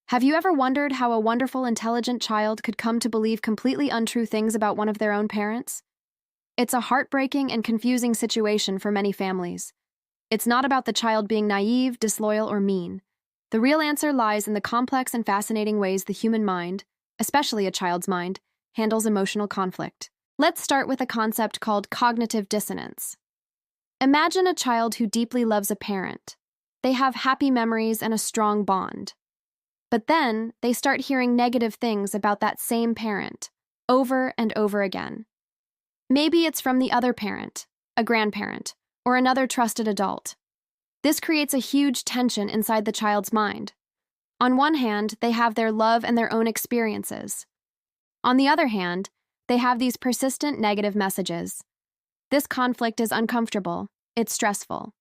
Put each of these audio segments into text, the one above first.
Have you ever wondered how a wonderful, intelligent child could come to believe completely untrue things about one of their own parents? It's a heartbreaking and confusing situation for many families. It's not about the child being naive, disloyal, or mean. The real answer lies in the complex and fascinating ways the human mind, especially a child's mind, handles emotional conflict. Let's start with a concept called cognitive dissonance. Imagine a child who deeply loves a parent. They have happy memories and a strong bond. But then, they start hearing negative things about that same parent, over and over again. Maybe it's from the other parent, a grandparent, or another trusted adult. This creates a huge tension inside the child's mind. On one hand, they have their love and their own experiences. On the other hand, they have these persistent negative messages. This conflict is uncomfortable, it's stressful.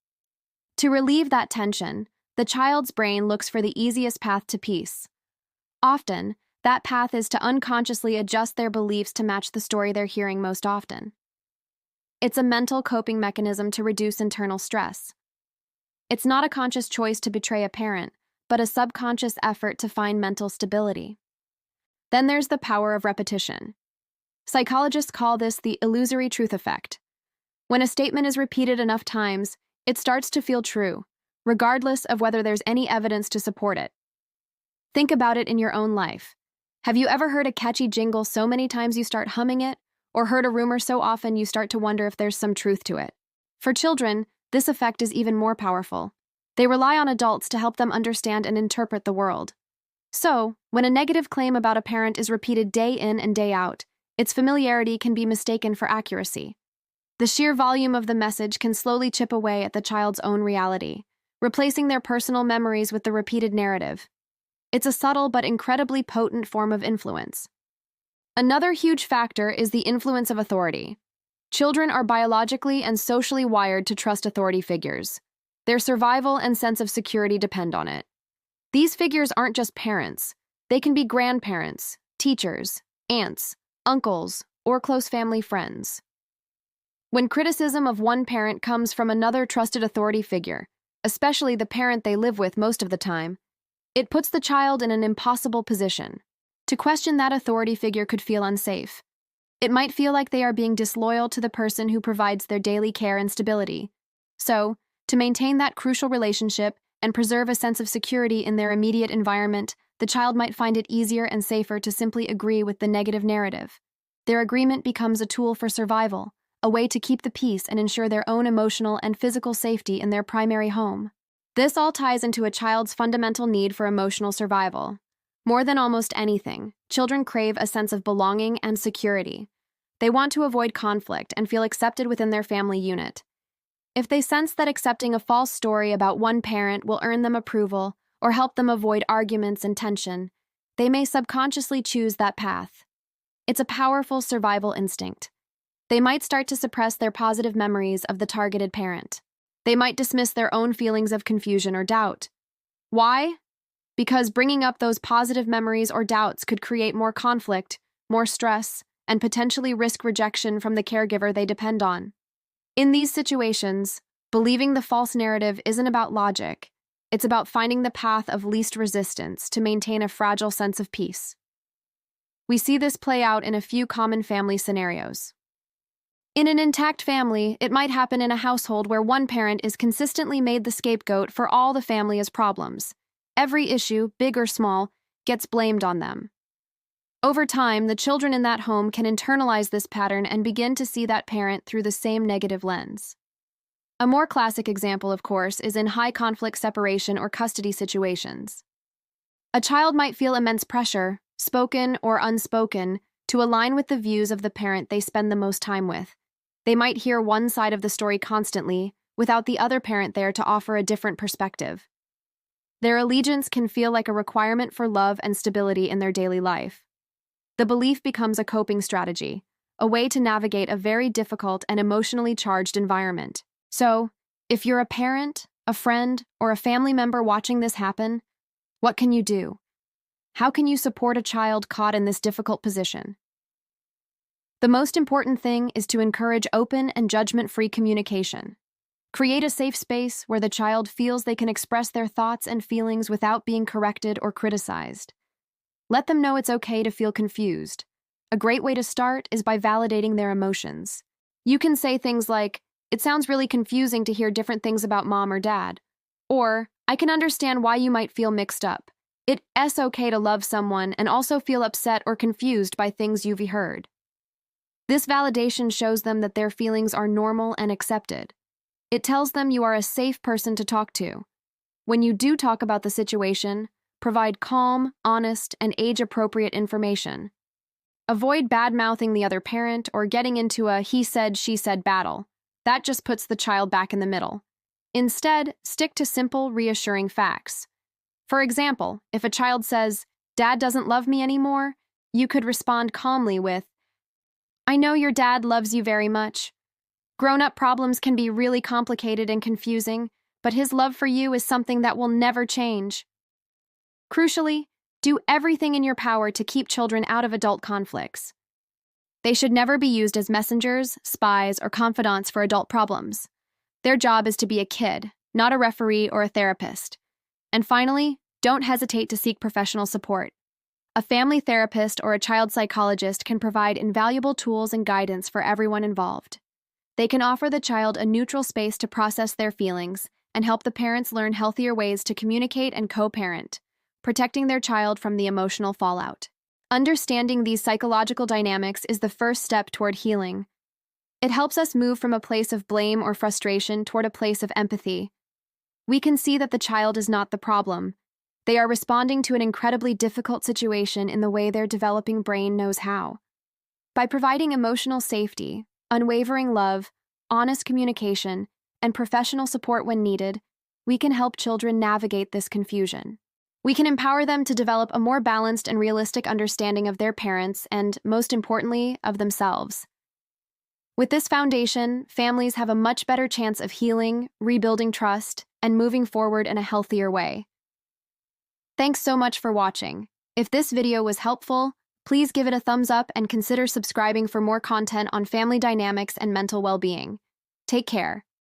To relieve that tension, the child's brain looks for the easiest path to peace. Often, that path is to unconsciously adjust their beliefs to match the story they're hearing most often. It's a mental coping mechanism to reduce internal stress. It's not a conscious choice to betray a parent, but a subconscious effort to find mental stability. Then there's the power of repetition. Psychologists call this the illusory truth effect. When a statement is repeated enough times, it starts to feel true, regardless of whether there's any evidence to support it. Think about it in your own life. Have you ever heard a catchy jingle so many times you start humming it, or heard a rumor so often you start to wonder if there's some truth to it? For children, this effect is even more powerful. They rely on adults to help them understand and interpret the world. So, when a negative claim about a parent is repeated day in and day out, its familiarity can be mistaken for accuracy. The sheer volume of the message can slowly chip away at the child's own reality, replacing their personal memories with the repeated narrative. It's a subtle but incredibly potent form of influence. Another huge factor is the influence of authority. Children are biologically and socially wired to trust authority figures. Their survival and sense of security depend on it. These figures aren't just parents. They can be grandparents, teachers, aunts, uncles, or close family friends. When criticism of one parent comes from another trusted authority figure, especially the parent they live with most of the time, it puts the child in an impossible position. To question that authority figure could feel unsafe. It might feel like they are being disloyal to the person who provides their daily care and stability. So, to maintain that crucial relationship and preserve a sense of security in their immediate environment, the child might find it easier and safer to simply agree with the negative narrative. Their agreement becomes a tool for survival, a way to keep the peace and ensure their own emotional and physical safety in their primary home. This all ties into a child's fundamental need for emotional survival. More than almost anything, children crave a sense of belonging and security. They want to avoid conflict and feel accepted within their family unit. If they sense that accepting a false story about one parent will earn them approval or help them avoid arguments and tension, they may subconsciously choose that path. It's a powerful survival instinct. They might start to suppress their positive memories of the targeted parent. They might dismiss their own feelings of confusion or doubt. Why? Because bringing up those positive memories or doubts could create more conflict, more stress, and potentially risk rejection from the caregiver they depend on. In these situations, believing the false narrative isn't about logic. It's about finding the path of least resistance to maintain a fragile sense of peace. We see this play out in a few common family scenarios. In an intact family, it might happen in a household where one parent is consistently made the scapegoat for all the family's problems. Every issue, big or small, gets blamed on them. Over time, the children in that home can internalize this pattern and begin to see that parent through the same negative lens. A more classic example, of course, is in high-conflict separation or custody situations. A child might feel immense pressure, spoken or unspoken, to align with the views of the parent they spend the most time with. They might hear one side of the story constantly, without the other parent there to offer a different perspective. Their allegiance can feel like a requirement for love and stability in their daily life. The belief becomes a coping strategy, a way to navigate a very difficult and emotionally charged environment. So, if you're a parent, a friend, or a family member watching this happen, what can you do? How can you support a child caught in this difficult position? The most important thing is to encourage open and judgment-free communication. Create a safe space where the child feels they can express their thoughts and feelings without being corrected or criticized. Let them know it's okay to feel confused. A great way to start is by validating their emotions. You can say things like, "It sounds really confusing to hear different things about mom or dad," or, "I can understand why you might feel mixed up. It's okay to love someone and also feel upset or confused by things you've heard." This validation shows them that their feelings are normal and accepted. It tells them you are a safe person to talk to. When you do talk about the situation, provide calm, honest, and age-appropriate information. Avoid bad-mouthing the other parent or getting into a he said, she said battle. That just puts the child back in the middle. Instead, stick to simple, reassuring facts. For example, if a child says, "Dad doesn't love me anymore," you could respond calmly with, "I know your dad loves you very much. Grown-up problems can be really complicated and confusing, but his love for you is something that will never change." Crucially, do everything in your power to keep children out of adult conflicts. They should never be used as messengers, spies, or confidants for adult problems. Their job is to be a kid, not a referee or a therapist. And finally, don't hesitate to seek professional support. A family therapist or a child psychologist can provide invaluable tools and guidance for everyone involved. They can offer the child a neutral space to process their feelings and help the parents learn healthier ways to communicate and co-parent, protecting their child from the emotional fallout. Understanding these psychological dynamics is the first step toward healing. It helps us move from a place of blame or frustration toward a place of empathy. We can see that the child is not the problem. They are responding to an incredibly difficult situation in the way their developing brain knows how. By providing emotional safety, unwavering love, honest communication, and professional support when needed, we can help children navigate this confusion. We can empower them to develop a more balanced and realistic understanding of their parents and, most importantly, of themselves. With this foundation, families have a much better chance of healing, rebuilding trust, and moving forward in a healthier way. Thanks so much for watching. If this video was helpful, please give it a thumbs up and consider subscribing for more content on family dynamics and mental well-being. Take care.